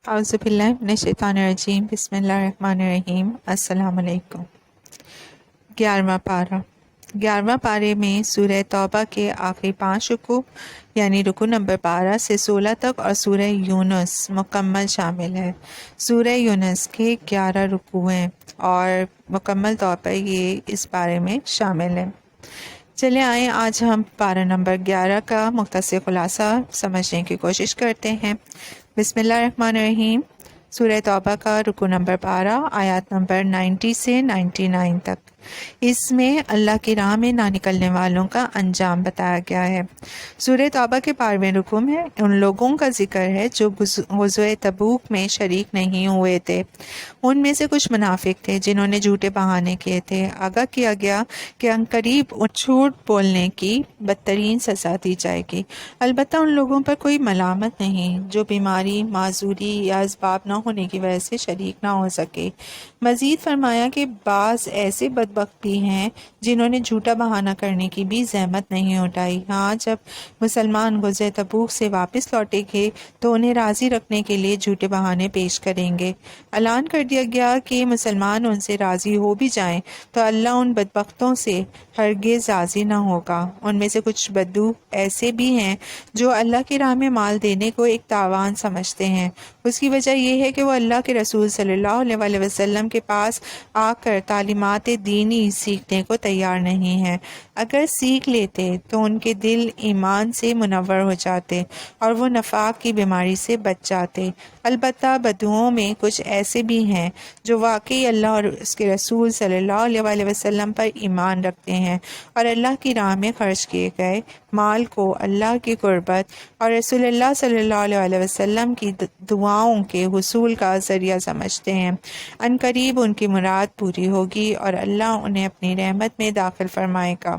اعوذ باللہ من الشیطان الرجیم، بسم اللہ الرحمن الرحیم۔ السلام علیکم۔ 11واں پارے میں سورہ توبہ کے آخری 5 رکوع یعنی رکوع نمبر 12 سے 16 تک اور سورہ یونس مکمل شامل ہے۔ سورہ یونس کے 11 رکوع ہیں اور مکمل طور پر یہ اس پارے میں شامل ہے۔ چلے آئیں آج ہم پارہ نمبر 11 کا مختصر خلاصہ سمجھنے کی کوشش کرتے ہیں۔ بسم اللہ الرحمن الرحیم۔ سورہ توبہ کا رکوع نمبر 12 آیات نمبر 90 سے 99 تک۔ اس میں اللہ کی راہ میں نہ نکلنے والوں کا انجام بتایا گیا ہے۔ سورہ توبہ کے 12ویں رکوع میں ان لوگوں کا ذکر ہے جو غزوہ تبوک میں شریک نہیں ہوئے تھے۔ ان میں سے کچھ منافق تھے جنہوں نے جھوٹے بہانے کیے تھے۔ آگاہ کیا گیا کہ عنقریب جھوٹ بولنے کی بدترین سزا دی جائے گی۔ البتہ ان لوگوں پر کوئی ملامت نہیں جو بیماری، معذوری یا اسباب نہ ہونے کی وجہ سے شریک نہ ہو سکے۔ مزید فرمایا کہ بعض ایسے بدبخت بھی ہیں جنہوں نے جھوٹا بہانہ کرنے کی بھی زحمت نہیں اٹھائی۔ ہاں، جب مسلمان غزوہ تبوک سے واپس لوٹیں گے تو انہیں راضی رکھنے کے لیے جھوٹے بہانے پیش کریں گے۔ اعلان کر دیا گیا کہ مسلمان ان سے راضی ہو بھی جائیں تو اللہ ان بدبختوں سے ہرگز راضی نہ ہوگا۔ ان میں سے کچھ بدو ایسے بھی ہیں جو اللہ کی راہ میں مال دینے کو ایک تاوان سمجھتے ہیں۔ اس کی وجہ یہ ہے کہ وہ اللہ کے رسول صلی اللہ علیہ وسلم کے پاس آ کر تعلیمات دینی سیکھنے کو تیار نہیں ہیں۔ اگر سیکھ لیتے تو ان کے دل ایمان سے منور ہو جاتے اور وہ نفاق کی بیماری سے بچ جاتے۔ البتہ بدوؤں میں کچھ ایسے بھی ہیں جو واقعی اللہ اور اس کے رسول صلی اللہ علیہ وسلم پر ایمان رکھتے ہیں اور اللہ کی راہ میں خرچ کیے گئے مال کو اللہ کی قربت اور رسول اللہ صلی اللہ علیہ وسلم کی دعاؤں کے حصول کا ذریعہ سمجھتے ہیں۔ عنقریب ان کی مراد پوری ہوگی اور اللہ انہیں اپنی رحمت میں داخل فرمائے گا۔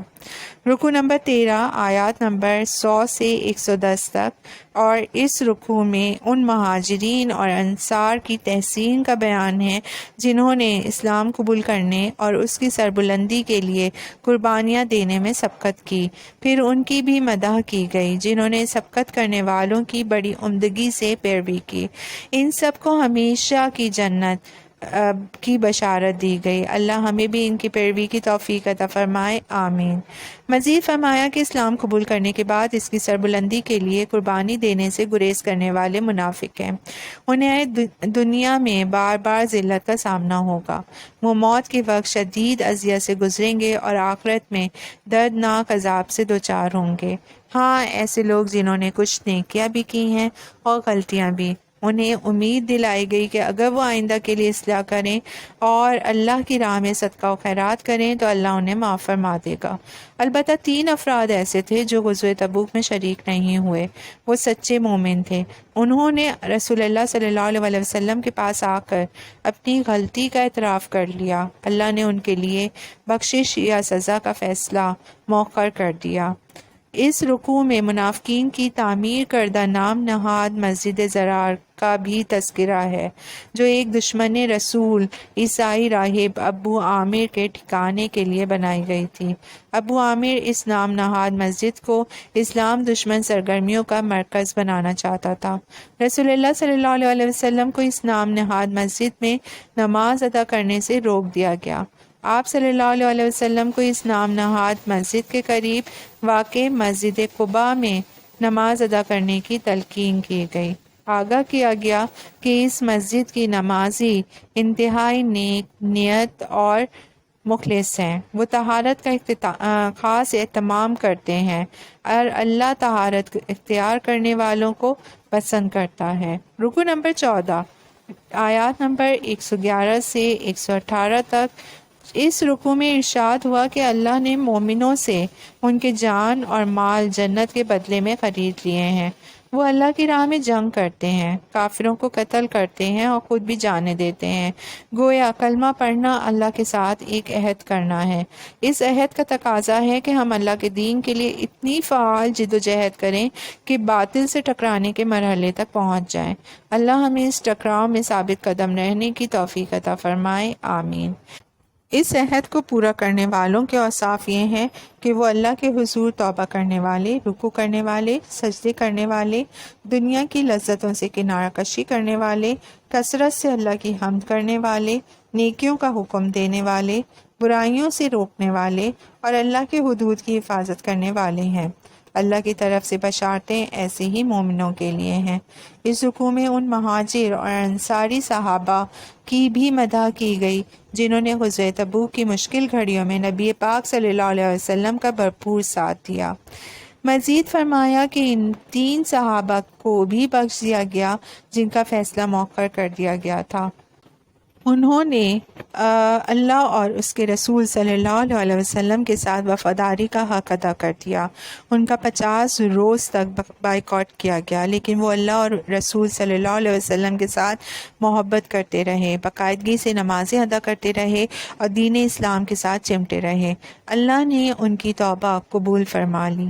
رکوع نمبر 13 آیات نمبر 100 سے 110 تک، اور اس رکوع میں ان مہاجرین اور انصار کی تحسین کا بیان ہے جنہوں نے اسلام قبول کرنے اور اس کی سربلندی کے لیے قربانیاں دینے میں سبقت کی۔ پھر ان کی بھی مدح کی گئی جنہوں نے سبقت کرنے والوں کی بڑی عمدگی سے پیروی کی۔ ان سب کو ہمیشہ کی جنت کی بشارت دی گئی۔ اللہ ہمیں بھی ان کی پیروی کی توفیق عطا فرمائے، آمین۔ مزید فرمایا کہ اسلام قبول کرنے کے بعد اس کی سربلندی کے لیے قربانی دینے سے گریز کرنے والے منافق ہیں۔ انہیں دنیا میں بار بار ذلت کا سامنا ہوگا۔ وہ موت کے وقت شدید اذیت سے گزریں گے اور آخرت میں دردناک عذاب سے دوچار ہوں گے۔ ہاں، ایسے لوگ جنہوں نے کچھ نیکیاں بھی کی ہیں اور غلطیاں بھی، انہیں امید دلائی گئی کہ اگر وہ آئندہ کے لیے اصلاح کریں اور اللہ کی راہ میں صدقہ و خیرات کریں تو اللہ انہیں معاف فرما دے گا۔ البتہ 3 افراد ایسے تھے جو غزوہ تبوک میں شریک نہیں ہوئے۔ وہ سچے مومن تھے۔ انہوں نے رسول اللہ صلی اللہ علیہ وسلم کے پاس آ کر اپنی غلطی کا اعتراف کر لیا۔ اللہ نے ان کے لیے بخشش یا سزا کا فیصلہ مؤخر کر دیا۔ اس رکوع میں منافقین کی تعمیر کردہ نام نہاد مسجد ضرار کا بھی تذکرہ ہے جو ایک دشمن رسول عیسائی راہب ابو عامر کے ٹھکانے کے لیے بنائی گئی تھی۔ ابو عامر اس نام نہاد مسجد کو اسلام دشمن سرگرمیوں کا مرکز بنانا چاہتا تھا۔ رسول اللہ صلی اللہ علیہ وسلم کو اس نام نہاد مسجد میں نماز ادا کرنے سے روک دیا گیا۔ آپ صلی اللہ علیہ وسلم کو اس نام نہاد مسجد کے قریب واقع مسجد قباء میں نماز ادا کرنے کی تلقین کی گئی۔ آگاہ کیا گیا کہ اس مسجد کی نمازی انتہائی نیک نیت اور مخلص ہیں۔ وہ طہارت کا خاص اہتمام کرتے ہیں اور اللہ طہارت اختیار کرنے والوں کو پسند کرتا ہے۔ رکوع نمبر 14 آیات نمبر 111 سے 118 تک۔ اس رکوع میں ارشاد ہوا کہ اللہ نے مومنوں سے ان کے جان اور مال جنت کے بدلے میں خرید لیے ہیں۔ وہ اللہ کی راہ میں جنگ کرتے ہیں، کافروں کو قتل کرتے ہیں اور خود بھی جانیں دیتے ہیں۔ گویا کلمہ پڑھنا اللہ کے ساتھ ایک عہد کرنا ہے۔ اس عہد کا تقاضا ہے کہ ہم اللہ کے دین کے لیے اتنی فعال جد و جہد کریں کہ باطل سے ٹکرانے کے مرحلے تک پہنچ جائیں۔ اللہ ہمیں اس ٹکراؤ میں ثابت قدم رہنے کی توفیق عطا فرمائے، آمین۔ اس عہد کو پورا کرنے والوں کے اوصاف یہ ہیں کہ وہ اللہ کے حضور توبہ کرنے والے، رکوع کرنے والے، سجدے کرنے والے، دنیا کی لذتوں سے کنارہ کشی کرنے والے، کثرت سے اللہ کی حمد کرنے والے، نیکیوں کا حکم دینے والے، برائیوں سے روکنے والے اور اللہ کے حدود کی حفاظت کرنے والے ہیں۔ اللہ کی طرف سے بشارتیں ایسے ہی مومنوں کے لیے ہیں۔ اس رکوع میں ان مہاجر اور انصاری صحابہ کی بھی مدح کی گئی جنہوں نے غزوہ تبوک کی مشکل گھڑیوں میں نبی پاک صلی اللہ علیہ وسلم کا بھرپور ساتھ دیا۔ مزید فرمایا کہ ان 3 صحابہ کو بھی بخش دیا گیا جن کا فیصلہ مؤخر کر دیا گیا تھا۔ انہوں نے اللہ اور اس کے رسول صلی اللہ علیہ وسلم کے ساتھ وفاداری کا حق ادا کر دیا۔ ان کا 50 روز تک بائیکاٹ کیا گیا، لیکن وہ اللہ اور رسول صلی اللہ علیہ وسلم کے ساتھ محبت کرتے رہے، باقاعدگی سے نمازیں ادا کرتے رہے اور دین اسلام کے ساتھ چمٹے رہے۔ اللہ نے ان کی توبہ قبول فرما لی۔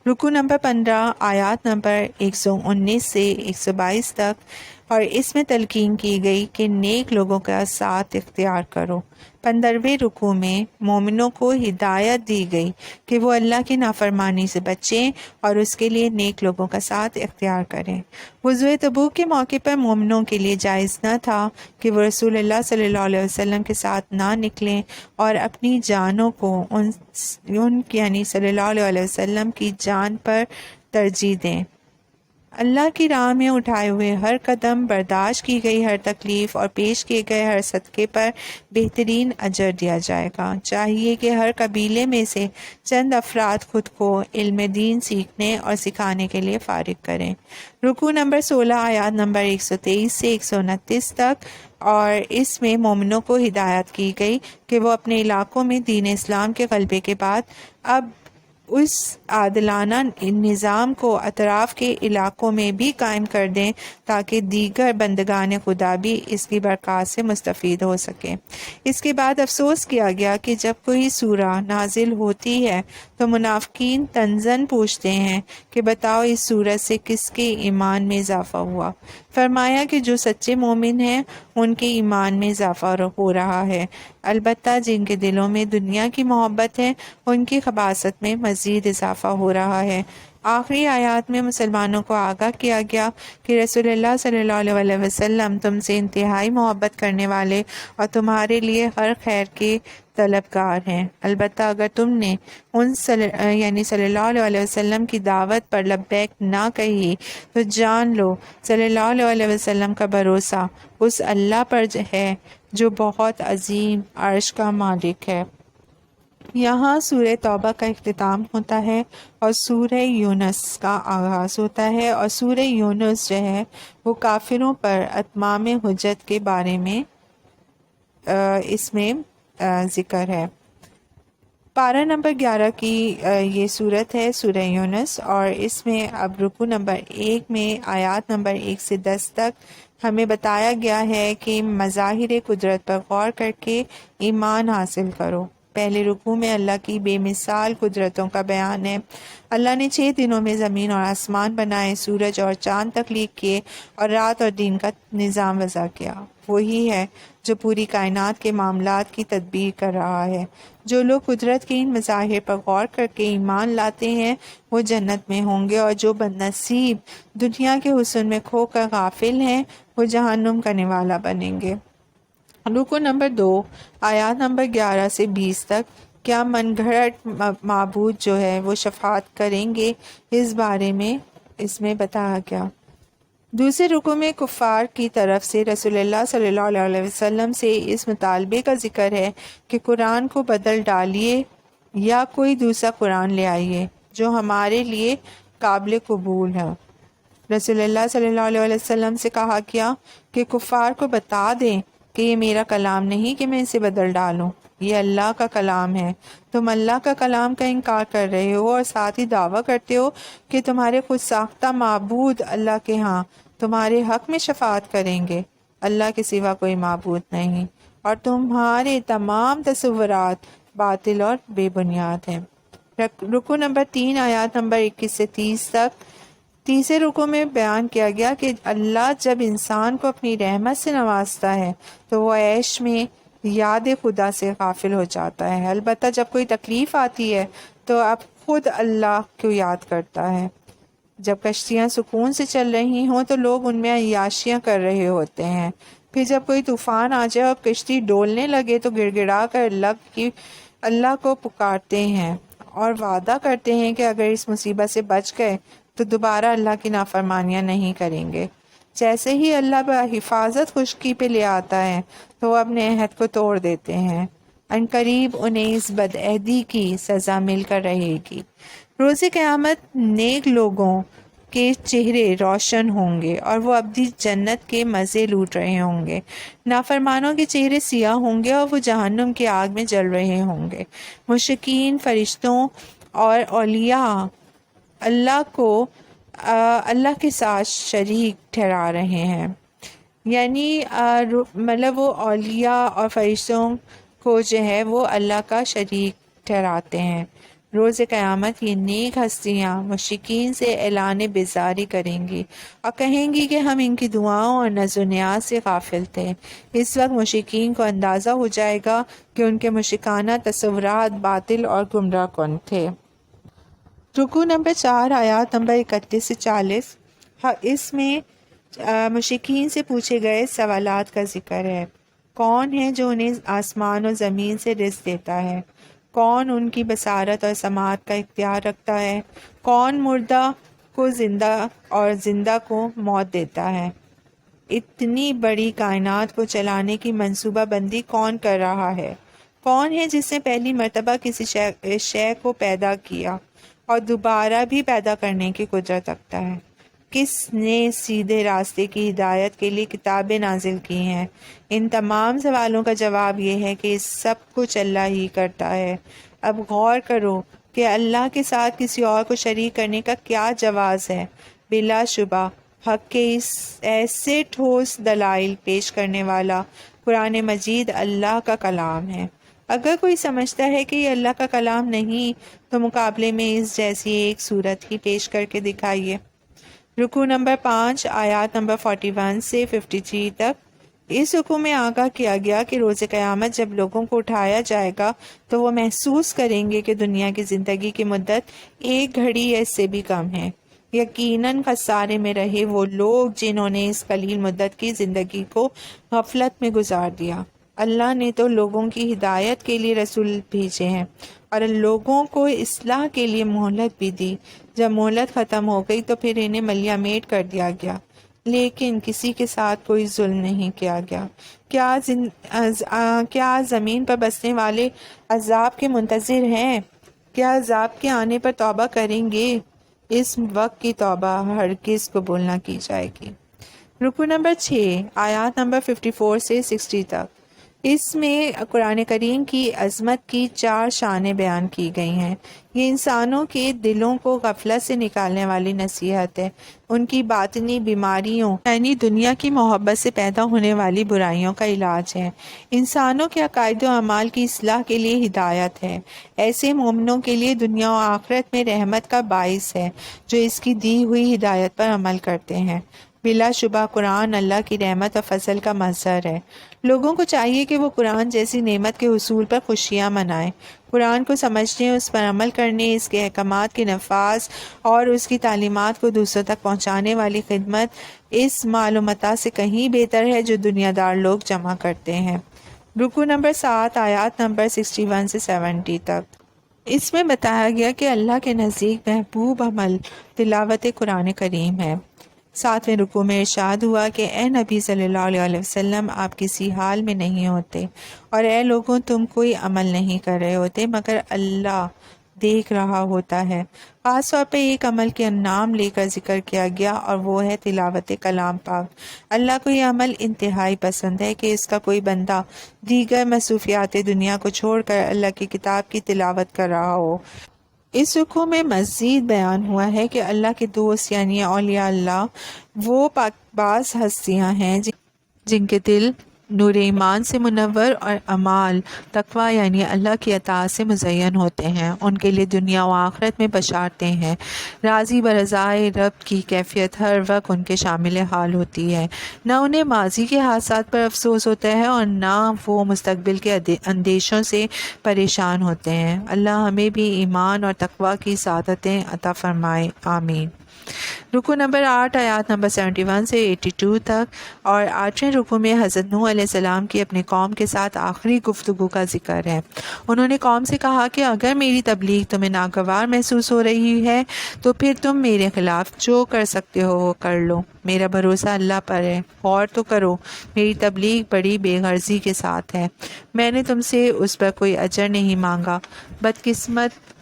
رکوع نمبر 15 آیات نمبر 119 سے 122 تک، اور اس میں تلقین کی گئی کہ نیک لوگوں کا ساتھ اختیار کرو۔ 15ویں رکوع میں مومنوں کو ہدایت دی گئی کہ وہ اللہ کی نافرمانی سے بچیں اور اس کے لیے نیک لوگوں کا ساتھ اختیار کریں۔ غزوہ تبوک کے موقع پر مومنوں کے لیے جائز نہ تھا کہ وہ رسول اللہ صلی اللہ علیہ وسلم کے ساتھ نہ نکلیں اور اپنی جانوں کو ان یعنی صلی اللہ علیہ وسلم کی جان پر ترجیح دیں۔ اللہ کی راہ میں اٹھائے ہوئے ہر قدم، برداشت کی گئی ہر تکلیف اور پیش کیے گئے ہر صدقے پر بہترین اجر دیا جائے گا۔ چاہیے کہ ہر قبیلے میں سے چند افراد خود کو علم دین سیکھنے اور سکھانے کے لیے فارغ کریں۔ رکوع نمبر 16 آیات نمبر 123 سے 129 تک، اور اس میں مومنوں کو ہدایت کی گئی کہ وہ اپنے علاقوں میں دین اسلام کے غلبے کے بعد اب اس عادلانہ نظام کو اطراف کے علاقوں میں بھی قائم کر دیں تاکہ دیگر بندگان خدا بھی اس کی برکات سے مستفید ہو سکیں۔ اس کے بعد افسوس کیا گیا کہ جب کوئی سورہ نازل ہوتی ہے تو منافقین طنزاً پوچھتے ہیں کہ بتاؤ اس سورت سے کس کے ایمان میں اضافہ ہوا؟ فرمایا کہ جو سچے مومن ہیں ان کے ایمان میں اضافہ ہو رہا ہے، البتہ جن کے دلوں میں دنیا کی محبت ہے ان کی خباثت میں مزید اضافہ ہو رہا ہے۔ آخری آیات میں مسلمانوں کو آگاہ کیا گیا کہ رسول اللہ صلی اللہ علیہ وسلم تم سے انتہائی محبت کرنے والے اور تمہارے لیے ہر خیر کے طلبگار ہیں، البتہ اگر تم نے ان صلی اللہ علیہ وسلم کی دعوت پر لبیک نہ کہی تو جان لو صلی اللہ علیہ وسلم کا بھروسہ اس اللہ پر ہے جو بہت عظیم عرش کا مالک ہے۔ یہاں سورہ توبہ کا اختتام ہوتا ہے اور سورہ یونس کا آغاز ہوتا ہے، اور سورہ یونس جو ہے وہ کافروں پر اتمام حجت کے بارے میں اس میں ذکر ہے۔ پارہ نمبر 11 کی یہ صورت ہے سورہ یونس، اور اس میں اب رکوع نمبر 1 میں آیات نمبر 1 سے 10 تک ہمیں بتایا گیا ہے کہ مظاہر قدرت پر غور کر کے ایمان حاصل کرو۔ پہلے رکوع میں اللہ کی بے مثال قدرتوں کا بیان ہے۔ اللہ نے 6 دنوں میں زمین اور آسمان بنائے، سورج اور چاند تخلیق کیے اور رات اور دن کا نظام وضع کیا۔ وہی ہے جو پوری کائنات کے معاملات کی تدبیر کر رہا ہے۔ جو لوگ قدرت کے ان مظاہر پر غور کر کے ایمان لاتے ہیں وہ جنت میں ہوں گے، اور جو بد نصیب دنیا کے حسن میں کھو کر غافل ہیں وہ جہنم کا نوالا بنیں گے۔ رکوع نمبر 2 آیات نمبر 11 سے 20 تک، کیا من گھڑت معبود جو ہے وہ شفاعت کریں گے، اس بارے میں اس میں بتایا گیا۔ دوسرے رکوع میں کفار کی طرف سے رسول اللہ صلی اللہ علیہ وسلم سے اس مطالبے کا ذکر ہے کہ قرآن کو بدل ڈالیے یا کوئی دوسرا قرآن لے آئیے جو ہمارے لیے قابل قبول ہے۔ رسول اللہ صلی اللہ علیہ وسلم سے کہا گیا کہ کفار کو بتا دیں کہ یہ میرا کلام نہیں کہ میں اسے بدل ڈالوں، یہ اللہ کا کلام ہے۔ تم اللہ کا کلام کا انکار کر رہے ہو اور ساتھ ہی دعویٰ کرتے ہو کہ تمہارے خود ساختہ معبود اللہ کے ہاں تمہارے حق میں شفاعت کریں گے۔ اللہ کے سوا کوئی معبود نہیں، اور تمہارے تمام تصورات باطل اور بے بنیاد ہیں۔ رکوع نمبر 3 آیات نمبر 21 سے 30 تک، تیسرے رکوع میں بیان کیا گیا کہ اللہ جب انسان کو اپنی رحمت سے نوازتا ہے تو وہ عیش میں یاد خدا سے غافل ہو جاتا ہے۔ البتہ جب کوئی تکلیف آتی ہے تو اب خود اللہ کو یاد کرتا ہے۔ جب کشتیاں سکون سے چل رہی ہوں تو لوگ ان میں عیاشیاں کر رہے ہوتے ہیں، پھر جب کوئی طوفان آ جائے اور کشتی ڈولنے لگے تو گڑ گڑا کر اللہ کو پکارتے ہیں اور وعدہ کرتے ہیں کہ اگر اس مصیبت سے بچ گئے تو دوبارہ اللہ کی نافرمانیاں نہیں کریں گے۔ جیسے ہی اللہ بحفاظت خشکی پہ لے آتا ہے تو وہ اپنے عہد کو توڑ دیتے ہیں۔ عنقریب انہیں اس بدعہدی کی سزا مل کر رہے گی۔ روز قیامت نیک لوگوں کے چہرے روشن ہوں گے اور وہ ابدی جنت کے مزے لوٹ رہے ہوں گے۔ نافرمانوں کے چہرے سیاہ ہوں گے اور وہ جہنم کی آگ میں جل رہے ہوں گے۔ مشرکین فرشتوں اور اولیاء اللہ کے ساتھ شریک ٹھہرا رہے ہیں، یعنی مطلب وہ اولیاء اور فرشتوں کو جو ہے وہ اللہ کا شریک ٹھہراتے ہیں۔ روز قیامت یہ نیک ہستیاں مشرکین سے اعلان بیزاری کریں گی اور کہیں گی کہ ہم ان کی دعاؤں اور نظر و نیاز سے غافل تھے۔ اس وقت مشرکین کو اندازہ ہو جائے گا کہ ان کے مشرکانہ تصورات باطل اور گمراہ کن تھے۔ رکوع نمبر 4 آیات نمبر 31 سے 40۔ اس میں مشرکین سے پوچھے گئے سوالات کا ذکر ہے۔ کون ہے جو انہیں آسمان اور زمین سے رزق دیتا ہے؟ کون ان کی بصارت اور سماعت کا اختیار رکھتا ہے؟ کون مردہ کو زندہ اور زندہ کو موت دیتا ہے؟ اتنی بڑی کائنات کو چلانے کی منصوبہ بندی کون کر رہا ہے؟ کون ہے جس نے پہلی مرتبہ کسی شے کو پیدا کیا اور دوبارہ بھی پیدا کرنے کی قدرت رکھتا ہے؟ کس نے سیدھے راستے کی ہدایت کے لیے کتابیں نازل کی ہیں؟ ان تمام سوالوں کا جواب یہ ہے کہ سب کچھ اللہ ہی کرتا ہے۔ اب غور کرو کہ اللہ کے ساتھ کسی اور کو شریک کرنے کا کیا جواز ہے۔ بلا شبہ حق کے اس ایسے ٹھوس دلائل پیش کرنے والا قرآن مجید اللہ کا کلام ہے۔ اگر کوئی سمجھتا ہے کہ یہ اللہ کا کلام نہیں تو مقابلے میں اس جیسی ایک صورت ہی پیش کر کے دکھائیے۔ رکوع نمبر 5 آیات نمبر 41 سے 53 تک۔ اس رکوع میں آگاہ کیا گیا کہ روز قیامت جب لوگوں کو اٹھایا جائے گا تو وہ محسوس کریں گے کہ دنیا کی زندگی کی مدت ایک گھڑی یا اس سے بھی کم ہے۔ یقیناً خسارے میں رہے وہ لوگ جنہوں نے اس قلیل مدت کی زندگی کو غفلت میں گزار دیا۔ اللہ نے تو لوگوں کی ہدایت کے لیے رسول بھیجے ہیں اور لوگوں کو اصلاح کے لیے مہلت بھی دی۔ جب مہلت ختم ہو گئی تو پھر انہیں ملیہ میٹ کر دیا گیا، لیکن کسی کے ساتھ کوئی ظلم نہیں کیا گیا۔ کیا زمین پر بسنے والے عذاب کے منتظر ہیں؟ کیا عذاب کے آنے پر توبہ کریں گے؟ اس وقت کی توبہ ہرگز قبول نہ کی جائے گی۔ رکوع نمبر 6 آیات نمبر 54 سے 60 تک۔ اس میں قرآن کریم کی عظمت کی 4 شانیں بیان کی گئی ہیں۔ یہ انسانوں کے دلوں کو غفلت سے نکالنے والی نصیحت ہے، ان کی باطنی بیماریوں یعنی دنیا کی محبت سے پیدا ہونے والی برائیوں کا علاج ہے، انسانوں کے عقائد و اعمال کی اصلاح کے لیے ہدایت ہے، ایسے مومنوں کے لیے دنیا و آخرت میں رحمت کا باعث ہے جو اس کی دی ہوئی ہدایت پر عمل کرتے ہیں۔ بلا شبہ قرآن اللہ کی رحمت اور فضل کا مظہر ہے۔ لوگوں کو چاہیے کہ وہ قرآن جیسی نعمت کے حصول پر خوشیاں منائیں۔ قرآن کو سمجھنے، اس پر عمل کرنے، اس کے احکامات کے نفاذ اور اس کی تعلیمات کو دوسروں تک پہنچانے والی خدمت اس مال و متاع سے کہیں بہتر ہے جو دنیا دار لوگ جمع کرتے ہیں۔ رکوع نمبر 7 آیات نمبر 61 سے 70 تک۔ اس میں بتایا گیا کہ اللہ کے نزدیک محبوب عمل تلاوت قرآن کریم ہے۔ 7ویں رکوع میں ارشاد ہوا کہ اے نبی صلی اللہ علیہ وسلم آپ کسی حال میں نہیں ہوتے اور اے لوگوں تم کوئی عمل نہیں کر رہے ہوتے مگر اللہ دیکھ رہا ہوتا ہے۔ خاص طور پہ ایک عمل کے نام لے کر ذکر کیا گیا اور وہ ہے تلاوت کلام پاک۔ اللہ کو یہ عمل انتہائی پسند ہے کہ اس کا کوئی بندہ دیگر مصروفیات دنیا کو چھوڑ کر اللہ کی کتاب کی تلاوت کر رہا ہو۔ اس رکوع میں مزید بیان ہوا ہے کہ اللہ کے دوست یعنی اولیاء اللہ وہ پاک باز ہستیاں ہیں جن کے دل نور ایمان سے منور اور اعمال تقوی یعنی اللہ کی اطاعت سے مزین ہوتے ہیں، ان کے لیے دنیا و آخرت میں بشارتیں ہیں۔ راضی برضائے رب کی کیفیت ہر وقت ان کے شامل حال ہوتی ہے، نہ انہیں ماضی کے حادثات پر افسوس ہوتا ہے اور نہ وہ مستقبل کے اندیشوں سے پریشان ہوتے ہیں۔ اللہ ہمیں بھی ایمان اور تقوی کی سعادتیں عطا فرمائے، آمین۔ رکوع نمبر 8 آیات نمبر 71 سے 82 تک، اور 8ویں رکوع میں حضرت نوح علیہ السلام کی اپنی قوم کے ساتھ آخری گفتگو کا ذکر ہے۔ انہوں نے قوم سے کہا کہ اگر میری تبلیغ تمہیں ناگوار محسوس ہو رہی ہے تو پھر تم میرے خلاف جو کر سکتے ہو وہ کر لو، میرا بھروسہ اللہ پر ہے، غور تو کرو، میری تبلیغ بڑی بے غرضی کے ساتھ ہے، میں نے تم سے اس پر کوئی اجر نہیں مانگا۔ بدقسمت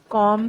قوم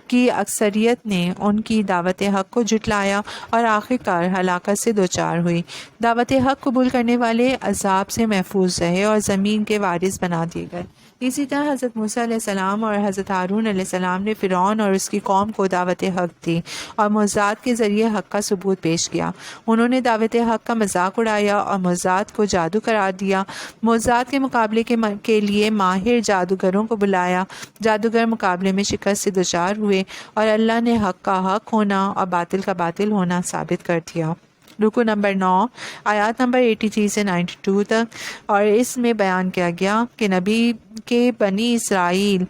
کی اکثریت نے ان کی دعوت حق کو جھٹلایا اور آخرکار ہلاکت سے دوچار ہوئی۔ دعوت حق قبول کرنے والے عذاب سے محفوظ رہے اور زمین کے وارث بنا دیے گئے۔ اسی طرح حضرت موسیٰ علیہ السلام اور حضرت ہارون علیہ السلام نے فرعون اور اس کی قوم کو دعوت حق دی اور معجزات کے ذریعے حق کا ثبوت پیش کیا۔ انہوں نے دعوت حق کا مذاق اڑایا اور معجزات کو جادو قرار دیا، معجزات کے مقابلے کے لیے ماہر جادوگروں کو بلایا، جادوگر مقابلے میں شکست سے دچار ہوئے اور اللہ نے حق کا حق ہونا اور باطل کا باطل ہونا ثابت کر دیا۔ رکوع نمبر 9 آیات نمبر 83 سے 92 تک، اور اس میں بیان کیا گیا کہ نبی کے بنی اسرائیل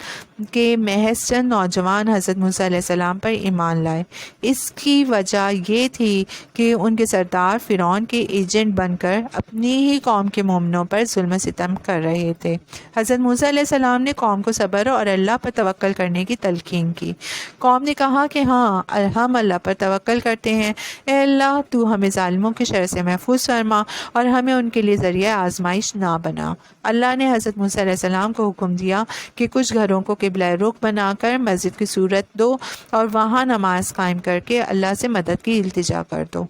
کے محض چند نوجوان حضرت موسیٰ علیہ السلام پر ایمان لائے۔ اس کی وجہ یہ تھی کہ ان کے سردار فرعون کے ایجنٹ بن کر اپنی ہی قوم کے مومنوں پر ظلم و ستم کر رہے تھے۔ حضرت موسیٰ علیہ السلام نے قوم کو صبر اور اللہ پر توکل کرنے کی تلقین کی۔ قوم نے کہا کہ ہاں، ہم اللہ پر توکل کرتے ہیں، اے اللہ تو ہمیں ظالموں کے شر سے محفوظ فرما اور ہمیں ان کے لیے ذریعہ آزمائش نہ بنا۔ اللہ نے حضرت موسیٰ علیہ السلام کو حکم دیا کہ کچھ گھروں کو قبلہ رخ بنا کر مسجد کی صورت دو اور وہاں نماز قائم کر کے اللہ سے مدد کی التجا کر دو۔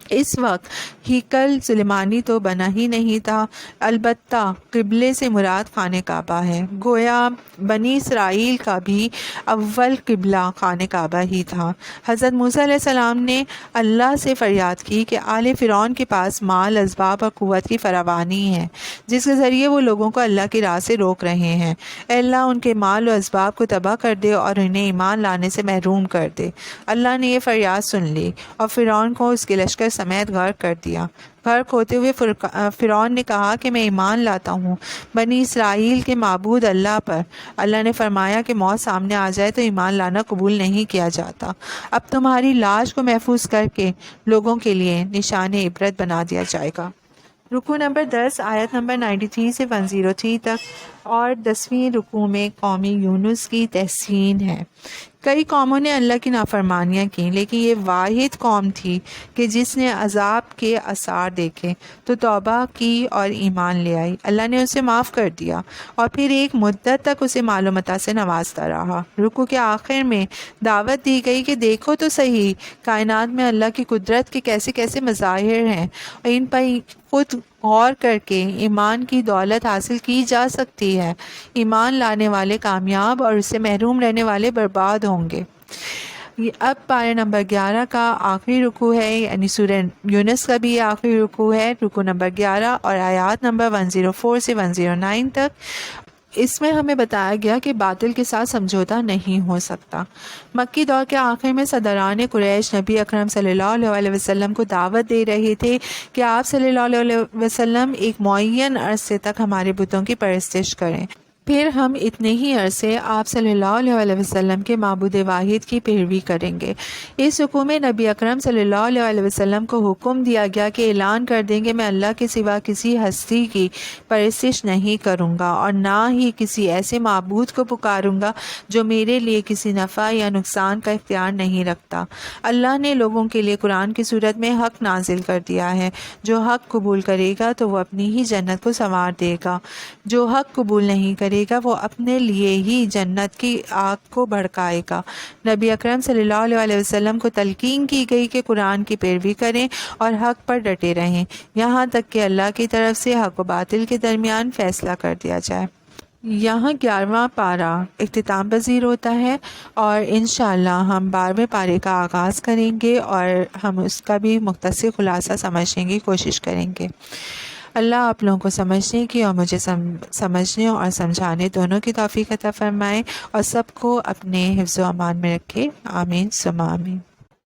اس وقت ہیکل سلیمانی تو بنا ہی نہیں تھا، البتہ قبلے سے مراد خانہ کعبہ ہے، گویا بنی اسرائیل کا بھی اول قبلہ خانہ کعبہ ہی تھا۔ حضرت موسیٰ علیہ السلام نے اللہ سے فریاد کی کہ آل فرعون کے پاس مال، اسباب اور قوت کی فراوانی ہے جس کے ذریعے وہ لوگوں کو اللہ کی راہ سے روک رہے ہیں، اے اللہ ان کے مال و اسباب کو تباہ کر دے اور انہیں ایمان لانے سے محروم کر دے۔ اللہ نے یہ فریاد سن لی اور فرعون کو اس کے لشکر سمیت غرق کر دیا۔ غرق ہوتے ہوئے فرعون نے کہا کہ میں ایمان لاتا ہوں بنی اسرائیل کے معبود اللہ پر۔ اللہ نے فرمایا کہ موت سامنے آ جائے تو ایمان لانا قبول نہیں کیا جاتا، اب تمہاری لاش کو محفوظ کر کے لوگوں کے لیے نشان عبرت بنا دیا جائے گا۔ رکوع نمبر 10 آیت نمبر 93 سے 103 تک، اور 10ویں رکوع میں قوم یونس کی تحسین ہے۔ کئی قوموں نے اللہ کی نافرمانیاں کی، لیکن یہ واحد قوم تھی کہ جس نے عذاب کے آثار دیکھے تو توبہ کی اور ایمان لے آئی۔ اللہ نے اسے معاف کر دیا اور پھر ایک مدت تک اسے مال و متاع سے نوازتا رہا۔ رکوع کے آخر میں دعوت دی گئی کہ دیکھو تو صحیح کائنات میں اللہ کی قدرت کے کیسے کیسے مظاہر ہیں، اور ان پر خود غور کر کے ایمان کی دولت حاصل کی جا سکتی ہے۔ ایمان لانے والے کامیاب اور اس سے محروم رہنے والے برباد ہوں گے۔ اب پارہ نمبر 11 کا آخری رکوع ہے، یعنی سورہ یونس کا بھی یہ آخری رکوع ہے، رکوع نمبر 11 اور آیات نمبر 104 سے 109 تک۔ اس میں ہمیں بتایا گیا کہ باطل کے ساتھ سمجھوتہ نہیں ہو سکتا۔ مکی دور کے آخر میں صدران قریش نبی اکرم صلی اللہ علیہ وسلم کو دعوت دے رہے تھے کہ آپ صلی اللہ علیہ وسلم ایک معین عرصے تک ہمارے بتوں کی پرستش کریں، پھر ہم اتنے ہی عرصے آپ صلی اللہ علیہ وسلم کے معبود واحد کی پیروی کریں گے۔ اس رکوع میں نبی اکرم صلی اللہ علیہ وسلم کو حکم دیا گیا کہ اعلان کر دیں کہ میں اللہ کے سوا کسی ہستی کی پرستش نہیں کروں گا اور نہ ہی کسی ایسے معبود کو پکاروں گا جو میرے لیے کسی نفع یا نقصان کا اختیار نہیں رکھتا۔ اللہ نے لوگوں کے لیے قرآن کی صورت میں حق نازل کر دیا ہے، جو حق قبول کرے گا تو وہ اپنی ہی جنت کو سنوار دے گا، جو حق قبول نہیں کرے گا وہ اپنے لیے ہی جنت کی آگ کو بھڑکائے گا۔ نبی اکرم صلی اللہ علیہ وسلم کو تلقین کی گئی کہ قرآن کی پیروی کریں اور حق پر ڈٹے رہیں یہاں تک کہ اللہ کی طرف سے حق و باطل کے درمیان فیصلہ کر دیا جائے۔ یہاں 11واں پارہ اختتام پذیر ہوتا ہے اور انشاءاللہ ہم 12ویں پارے کا آغاز کریں گے اور ہم اس کا بھی مختصر خلاصہ سمجھنے کی کوشش کریں گے۔ اللہ آپ لوگوں کو سمجھنے کی اور مجھے سمجھنے اور سمجھانے دونوں کی توفیق عطا فرمائے اور سب کو اپنے حفظ و امان میں رکھے، آمین ثم آمین۔